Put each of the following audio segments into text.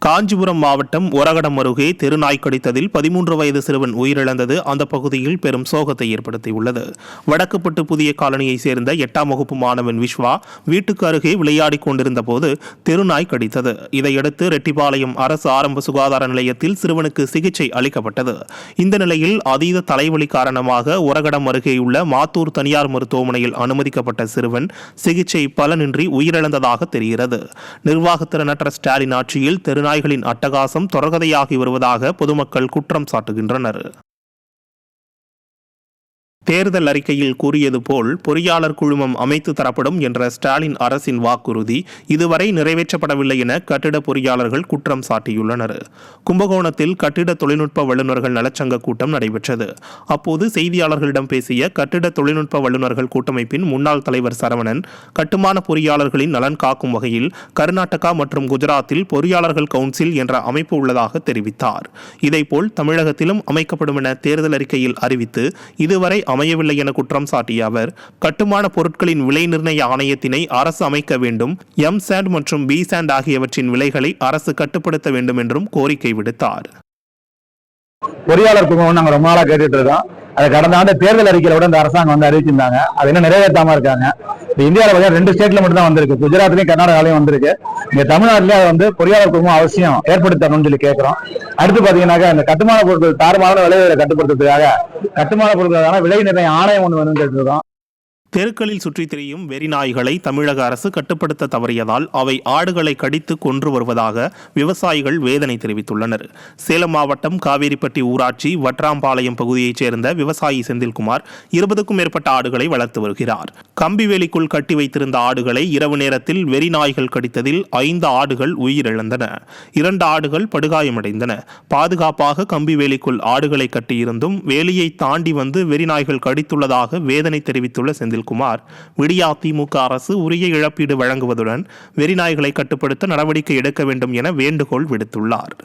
காஞ்சிபுரம் மாவட்டம் ஒரகடம் அருகே தெருநாய் கடித்ததில் 13 வயது சிறுவன் உயிரிழந்தது அந்த பகுதியில் பெரும் சோகத்தை ஏற்படுத்தியுள்ளது. வடக்குப்பட்டு புதிய காலனியைச் சேர்ந்த 8ஆம் வகுப்பு மாணவன் விஸ்வா வீட்டுக்கு அருகே விளையாடிக் கொண்டிருந்த போது தெருநாய் கடித்தது. இதையடுத்து ரெட்டிபாளையம் அரசு ஆரம்ப சுகாதார நிலையத்தில் சிறுவனுக்கு சிகிச்சை அளிக்கப்பட்டது. இந்த நிலையில் அதீத தலைவலி காரணமாக ஒரகடம் அருகேயுள்ள மாத்தூர் தனியார் மருத்துவமனையில் அனுமதிக்கப்பட்ட சிறுவன் சிகிச்சை பலனின்றி உயிரிழந்ததாக தெரிகிறது. நிர்வாகத்திறனற்ற ஸ்டாலின் ஆட்சியில் நாய்களின் அட்டகாசம் தொடர்கதையாகி வருவதாக பொதுமக்கள் குற்றம் சாட்டுகின்றனர். தேர்தல் அறிக்கையில் கூறியது போல் பொறியாளர் குழுமம் அமைத்து தரப்படும் என்ற ஸ்டாலின் அரசின் வாக்குறுதி இதுவரை நிறைவேற்றப்படவில்லை என கட்டிட பொறியாளர்கள் குற்றம் சாட்டியுள்ளனர். கும்பகோணத்தில் கட்டிட தொழில்நுட்ப வல்லுநர்கள் நலச்சங்க கூட்டம் நடைபெற்றது. அப்போது செய்தியாளர்களிடம் பேசிய கட்டிட தொழில்நுட்ப வல்லுநர்கள் கூட்டமைப்பின் முன்னாள் தலைவர் சரவணன், கட்டுமான பொறியாளர்களின் நலன் காக்கும் வகையில் கர்நாடகா மற்றும் குஜராத்தில் பொறியாளர்கள் கவுன்சில் என்ற அமைப்பு உள்ளதாக தெரிவித்தார். இதேபோல் தமிழகத்திலும் அமைக்கப்படும் என தேர்தல் அறிக்கையில் அறிவித்து இதுவரை அமையவில்லை என குற்றம் சாட்டிய அவர், கட்டுமான பொருட்களின் விலை நிர்ணய ஆணையத்தினை அரசு அமைக்க வேண்டும், எம் சாண்ட் மற்றும் பி சாண்ட் ஆகியவற்றின் விலைகளை அரசு கட்டுப்படுத்த வேண்டும் என்றும் கோரிக்கை விடுத்தார். பொறியாளர் குழுமம் நாங்கள் ரொம்ப நாளாக கேட்டுட்டு இருக்கோம். அது கடந்த ஆண்டு தேர்தல் அறிக்கையில விட இந்த அரசாங்கம் அறிவிச்சிருந்தாங்க. அது இன்னும் நிறைவேற்றாம இருக்காங்க. இந்தியாவில் 2 ஸ்டேட்ல மட்டும் தான் வந்திருக்கு. குஜராத்லயும் கர்நாடகாலையும் வந்திருக்கு. இங்க தமிழ்நாட்டிலேயே அது பொறியாளர் குழுமம் அவசியம் ஏற்படுத்தணும்னு சொல்லி கேட்கிறோம். அடுத்து பாத்தீங்கன்னாக்கா இந்த கட்டுமான பொருட்கள் தாறுமாறான விலைகளை கட்டுப்படுத்துறதுக்காக கட்டுமான பொருட்களுக்கான விலை நிர்ணய ஆணையம் ஒன்று வேணும்னு கேட்டுருக்கோம். தெருக்களில் சுற்றித் திரியும் வெறிநாய்களை தமிழக அரசு கட்டுப்படுத்த தவறியதால் அவை ஆடுகளை கடித்து கொன்று வருவதாக விவசாயிகள் வேதனை தெரிவித்துள்ளனர். சேலம் மாவட்டம் காவேரிப்பட்டி ஊராட்சி வட்ராம்பாளையம் பகுதியைச் சேர்ந்த விவசாயி செந்தில்குமார் 20க்கும் மேற்பட்ட ஆடுகளை வளர்த்து வருகிறார். கம்பிவேலிக்குள் கட்டி வைத்திருந்த ஆடுகளை இரவு நேரத்தில் வெறிநாய்கள் கடித்ததில் 5 ஆடுகள் உயிரிழந்தன. 2 ஆடுகள் படுகாயமடைந்தன. பாதுகாப்பாக கம்பிவேலிக்குள் ஆடுகளை கட்டியிருந்தும் வேலியை தாண்டி வந்து வெறிநாய்கள் கடித்துள்ளதாக வேதனை தெரிவித்துள்ள செந்தில்குமார், விடியா திமுக அரசு உரிய இழப்பீடு வழங்குவதுடன் வெறிநாய்களை கட்டுப்படுத்த நடவடிக்கை எடுக்க வேண்டும் என வேண்டுகோள் விடுத்துள்ளார்.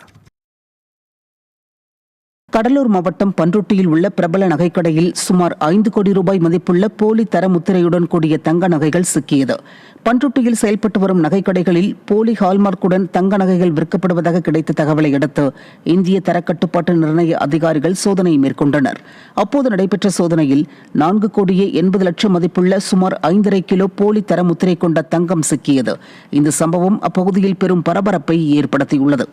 கடலூர் மாவட்டம் பண்ருட்டியில் உள்ள பிரபல நகைக்கடையில் சுமார் 5 கோடி ரூபாய் மதிப்புள்ள போலி தர முத்திரையுடன் கூடிய தங்க நகைகள் சிக்கியது. பண்ருட்டியில் செயல்பட்டு வரும் நகைக்கடைகளில் போலி ஹால்மார்க்குடன் தங்க நகைகள் விற்கப்படுவதாக கிடைத்த தகவலை அடுத்து இந்திய தரக்கட்டுப்பாட்டு நிர்ணய அதிகாரிகள் சோதனை மேற்கொண்டனர். அப்போது நடைபெற்ற சோதனையில் 4 கோடியே 80 லட்சம் மதிப்புள்ள சுமார் 5.5 கிலோ போலி தர முத்திரை கொண்ட தங்கம் சிக்கியது. இந்த சம்பவம் அப்பகுதியில் பெரும் பரபரப்பை ஏற்படுத்தியுள்ளது.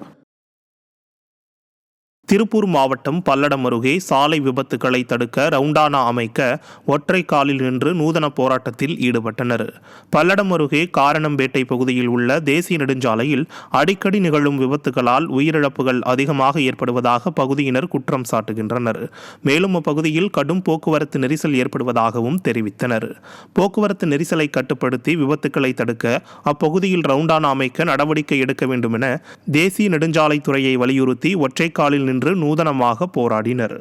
திருப்பூர் மாவட்டம் பல்லடம் அருகே சாலை விபத்துக்களை தடுக்க ரவுண்டானா அமைக்க ஒற்றை காலில் நின்று நூதன போராட்டத்தில் ஈடுபட்டனர். பல்லடம் அருகே காரணம்பேட்டை பகுதியில் உள்ள தேசிய நெடுஞ்சாலையில் அடிக்கடி நிகழும் விபத்துகளால் உயிரிழப்புகள் அதிகமாக ஏற்படுவதாக பகுதியினர் குற்றம் சாட்டுகின்றனர். மேலும் அப்பகுதியில் கடும் போக்குவரத்து நெரிசல் ஏற்படுவதாகவும் தெரிவித்தனர். போக்குவரத்து நெரிசலை கட்டுப்படுத்தி விபத்துக்களை தடுக்க அப்பகுதியில் ரவுண்டானா அமைக்க நடவடிக்கை எடுக்க வேண்டும் என தேசிய நெடுஞ்சாலைத்துறையை வலியுறுத்தி ஒற்றை காலில் நூதனமாக போராடினர்.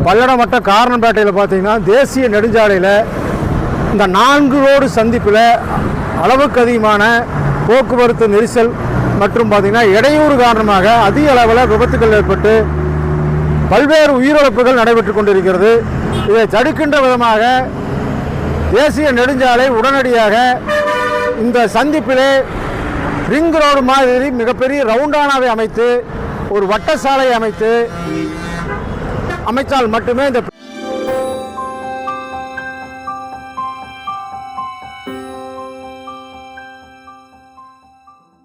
பல்லடம் வட்டம் காரணம்பேட்டையில் பார்த்தீங்கன்னா தேசிய நெடுஞ்சாலையில் இந்த 4 ரோடு சந்திப்பில் அளவுக்கு அதிகமான போக்குவரத்து நெரிசல் மற்றும் பார்த்தீங்கன்னா இடையூறு காரணமாக அதிக அளவில் விபத்துகள் ஏற்பட்டு பல்வேறு உயிரிழப்புகள் நடைபெற்று கொண்டிருக்கிறது. இதை தடுக்கின்ற விதமாக தேசிய நெடுஞ்சாலை உடனடியாக இந்த சந்திப்பிலே ரிங் ரோடு மாதிரி மிகப்பெரிய ரவுண்டானாவை அமைத்து ஒரு வட்ட சாலை அமைத்தால் மட்டுமே இந்த